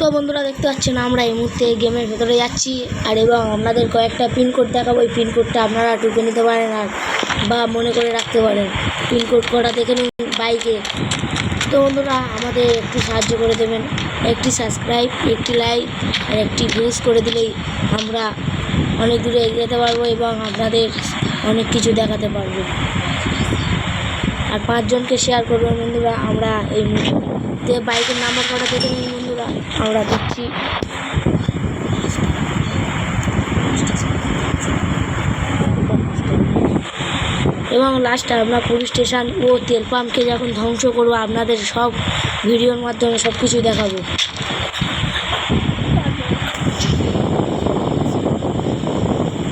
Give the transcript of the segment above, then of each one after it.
তো বন্ধুরা দেখতে পাচ্ছেন আমরা এই মুহূর্তে গেমের ভেতরে যাচ্ছি আর এবং আপনাদের কয়েকটা পিনকোড দেখাবো। এই পিনকোডটা আপনারা টুকে নিতে পারেন আর বা মনে করে রাখতে পারেন। পিনকোড কটা দেখে নিন বাইকে। তো বন্ধুরা আমাদের একটু সাহায্য করে দেবেন, একটি সাবস্ক্রাইব, একটি লাইক আর একটি ভিউজ করে দিলেই আমরা অনেক দূরে এগিয়ে যেতে পারবো এবং আপনাদের অনেক কিছু দেখাতে পারবো। আর 5 জনকে শেয়ার করবেন বন্ধুরা। আমরা এই মুহূর্তে বাইকের নাম্বার কটা দেখে নিন বন্ধুরা, আমরা দেখছি। এবং লাস্টে আমরা পুলিশ স্টেশন ও তেল পাম্পকে যখন ধ্বংস করবো আপনাদের সব ভিডিওর মাধ্যমে সব কিছু দেখাবো।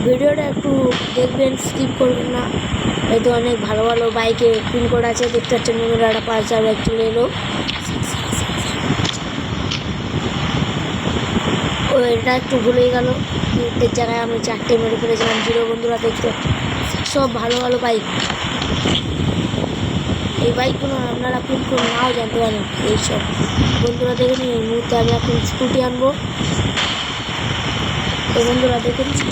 ভিডিওটা একটু দেখবেন, স্কিপ করবেন না। এই তো অনেক ভালো ভালো বাইকে পিনকোড আছে, দেখতে পাচ্ছেন বন্ধুরা। একটা পালসার বাইক চলে এলো। ও এটা একটু ভুলেই গেল, তিনটের জায়গায় আমি 4টে মেরে ফেলেছিলাম। জিরো বন্ধুরা দেখতে সব ভালো ভালো বাইক। এই বাইকগুলো আপনারা পিনকোড নাও জানতে পারেন। এইসব বন্ধুরা দেখে নিন। এই মুহূর্তে আমি এখন স্কুটি আনবো। তো বন্ধুরা দেখে নিচ্ছি।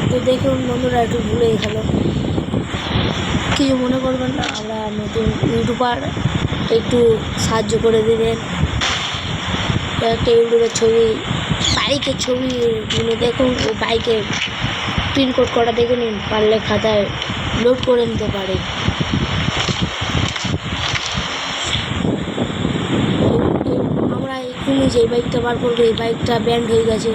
তো দেখুন বন্ধুরা একটু ভুলে গেল, কিছু মনে করবেন না। আমরা নতুন ইউটিউবার, একটু সাহায্য করে দেবেন। একটা ইউটিউবের ছবি, বাইকের ছবি দেখুন ও বাইকের পিনকোড কটা দেখে নিন, পারলে খাতায় লোড করে নিতে পারে। আমরা এক্ষুনি যে বাইকটা বার করবো এই বাইকটা ব্যান্ড হয়ে গেছে।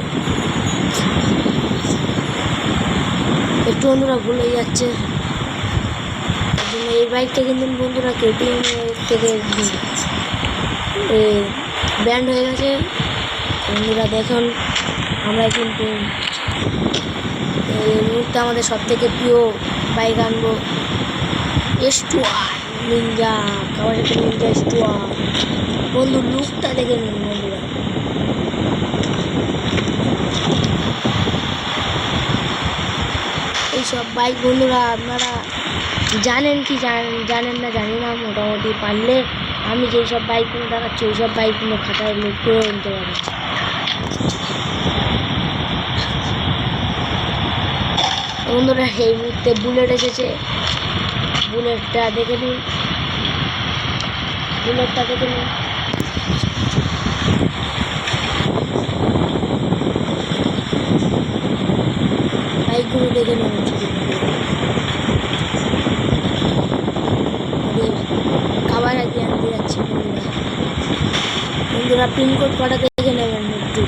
একটু বন্ধুরা ভুলে যাচ্ছে। এই বাইকটা কিন্তু বন্ধুরা কেটিএম থেকে ব্যান্ড হয়ে গেছে বন্ধুরা। দেখুন আমরা কিন্তু এই মুহূর্তে আমাদের সব থেকে প্রিয় বাইক আনবো, S2R Ninja, Kawasaki Ninja S2R। বন্ধু লুকটা দেখে নিন বন্ধুরা। এইসব বাইক বন্ধুরা আপনারা জানেন কি জানেন না জানি না, মোটামুটি পারলে আমি যেই সব বাইকগুলো দেখাচ্ছি ওই সব বাইকগুলো খাতায় লোড করে নিতে পারি। বন্ধুরা এই মুহূর্তে বুলেট এসেছে, বুলেটটা দেখে নিন, বুলেটটা দেখে নিন। বাইকগুলো দেখে নিন। কাওয়াসাকি আনতে যাচ্ছি বন্ধুরা। পিনকোড কটা দেখে নেবেন, একটু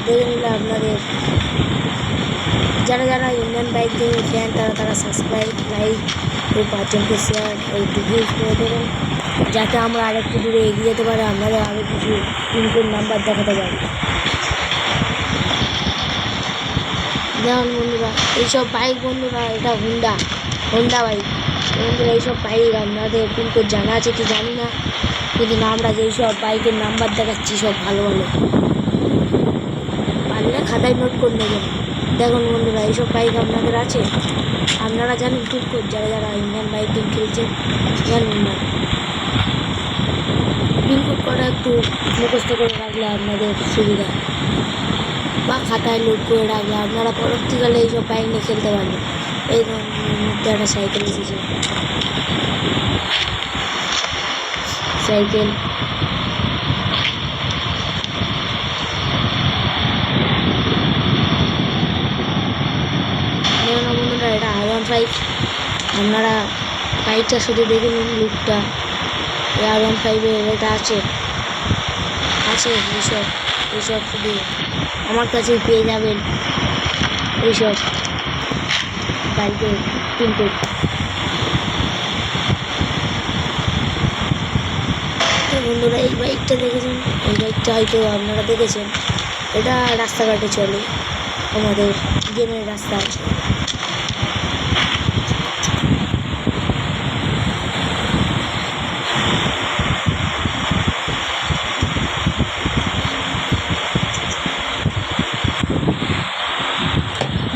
দেখে নিলে আপনাদের যারা যারা ইন্ডিয়ান বাইক দেখে ফ্যান তারা সাবস্ক্রাইব, লাইক ও 5 জনকে শেয়ার ও একটু ভিউজ করে দেবেন, যাতে আমরা আরেকটু দূরে এগিয়ে যেতে পারি, আপনাদের আরও কিছু পিনকোড নাম্বার দেখাতে পারি। দেখুন বন্ধুরা এইসব বাইক বন্ধুরা, এটা হোন্ডা বাইক বন্ধুরা। এইসব বাইক আপনাদের পিনকোড জানা আছে কি জানি না, কিন্তু আমরা যেই সব বাইকের নাম্বার দেখাচ্ছি সব ভালো ভালো, পারলে খাতায় নোট করে নেবেন। দেখুন বন্ধুরা এইসব বাইক আপনাদের আছে, আপনারা জানেন পিনকোড, যারা যারা ইন্ডিয়ান বাইক গেম খেলছেন জানেন না। পিনকোড করা একটু মুখস্থ করে রাখলে আপনাদের সুবিধা, বা খাতায় লোড করে রাখলে আপনারা পরবর্তীকালে এইসব বাইক নিয়ে খেলতে পারবেন। এই মধ্যে একটা সাইকেল এসেছে, সাইকেল। বন্ধুরা এটা R15। আপনারা বাইকটা শুধু দেখে নিন লুকটা। এই R15 এটা আছে এইসব শুধু আমার কাছে পেয়ে যাবেন এইসব বাইকের পিনকোড। তো বন্ধুরা এই বাইকটা দেখেছেন, এই বাইকটা হয়তো আপনারা দেখেছেন। এটা রাস্তাঘাটে চলে, আমাদের গেমের রাস্তায়।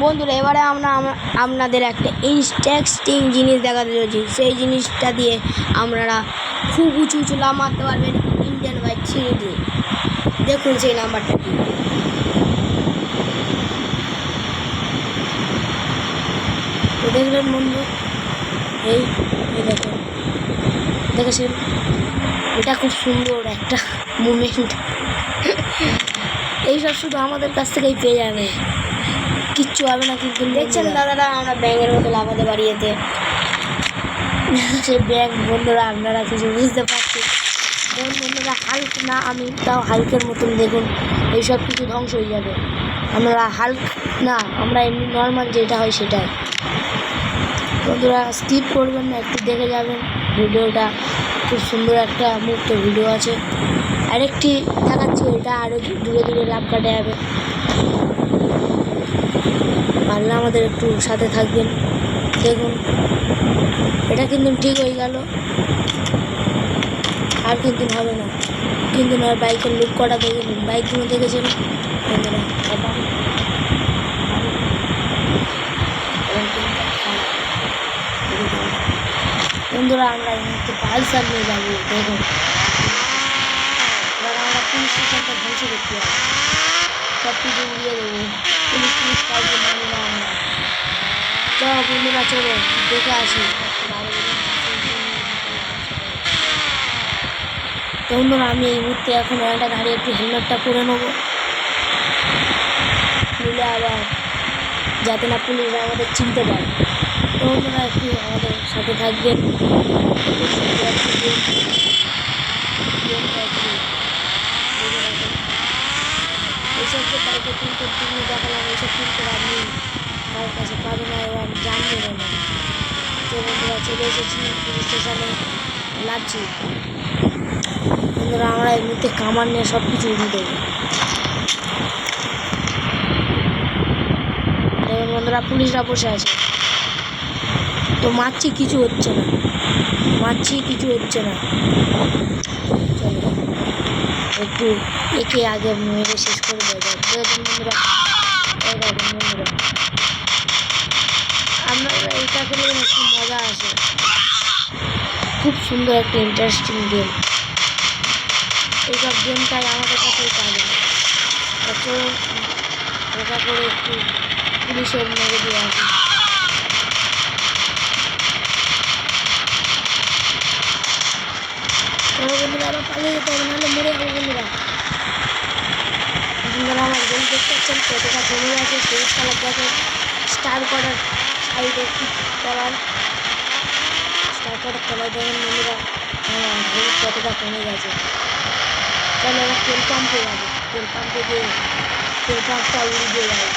বন্ধুরা এবারে আমরা আপনাদের একটা ইন্টারেস্টিং জিনিস দেখাতে চলেছি। সেই জিনিসটা দিয়ে আপনারা খুব উঁচু উঁচু লাভ মারতে পারবেন ইন্ডিয়ান বাইক ছেড়ে দিয়ে। দেখুন সেই নাম্বারটা কি। তো দেখলেন বন্ধু, এই দেখেন, দেখেছেন, এটা খুব সুন্দর একটা মুমেন্ট। এইসব শুধু আমাদের কাছ থেকেই পেয়ে যাবে, কিচ্ছু হবে না। কিন্তু দেখছেন দাদারা, আমরা ব্যাঙের মতো লাফাতে পারি এতে। সে ব্যাঙ বন্ধুরা, আপনারা কিছু বুঝতে পারছেন। যেমন বন্ধুরা হাল্ক না, আমি তাও হাল্কের মতন দেখুন এইসব কিছু ধ্বংস হয়ে যাবে। আমরা হাল্ক না, আমরা এমনি নর্মাল যেটা হয় সেটাই। বন্ধুরা স্কিপ করবেন না, একটু দেখে যাবেন ভিডিওটা, খুব সুন্দর একটা মুক্ত ভিডিও আছে। আরেকটি দেখাচ্ছি, এটা আরও দূরে দূরে লাভ কাটে যাবে। পারলে আমাদের একটু সাথে থাকবেন। দেখুন এটা কিন্তু ঠিক হয়ে গেল, আর কিন্তু হবে না। কিন্তু নয় বাইকের লুক করা দেখে নিন, বাইকগুলো দেখেছেন বন্ধুরা। বন্ধুরা আমরা এই মুহূর্তে পালসার নিয়ে যাবো। দেখুন এবার আমরা পুলিশ স্টেশনটা ধ্বংস করতে হবে, সব কিছু উড়িয়ে দেবো। পুলিশ কাউকে মানি না আমরা। চলো বন্ধুরা, চলো দেখে আসি। তো বন্ধুরা আমি এই মুহূর্তে এখন একটা দাঁড়িয়ে একটু হেলমেটটা পরে নেবো, নিলে আবার যাতে না পুলিশরা আমাদের চিনতে পারে। তো বন্ধুরা একটু আমাদের সাথে থাকবেন। এইসব যে বাইকে প্রিন্ট করতে গিয়ে দেখালাম, এইসব প্রিন্ট করে আপনি কারোর কাছে পাবে না এবং জানবে না। তো বন্ধুরা চলে এসেছি পুলিশ স্টেশনে, লাগছি। বন্ধুরা আমরা এই মুহূর্তে কামান নিয়ে সব কিছু উড়িয়ে দেবো। দেখুন বন্ধুরা পুলিশরা বসে আছে, তো মারছি কিছু হচ্ছে না, চলো একটু একে আগে মেরে শেষ করে দেওয়া যায়। দেখুন বন্ধুরা, বন্ধুরা আপনারা এটা করলে একটু মজা আসে, খুব সুন্দর একটা ইন্টারেস্টিং গেম। এইসব গেমটাই আমাদের কাছেই পাবে না। চলুন ওটা করে একটু পুলিশের মেরে দিয়ে আসি। বন্ধুরা আবার পালিয়ে যেতে হবে, নাহলে মরে যাবো বন্ধুরা। বন্ধুরা আমার গেম দেখতে পাচ্ছেন কতটা কমে গেছে, সবুজ কালার দেখেন, স্টার করার সাইডে একটু তলায়, স্টার করার তলায় দেখেন বন্ধুরা আমার গেম কতটা কমে গেছে। তাহলে এবার তেল পাম্পে যাবো, তেল পাম্পে গিয়ে তেল পাম্পটা উড়িয়ে দিয়ে যাবো।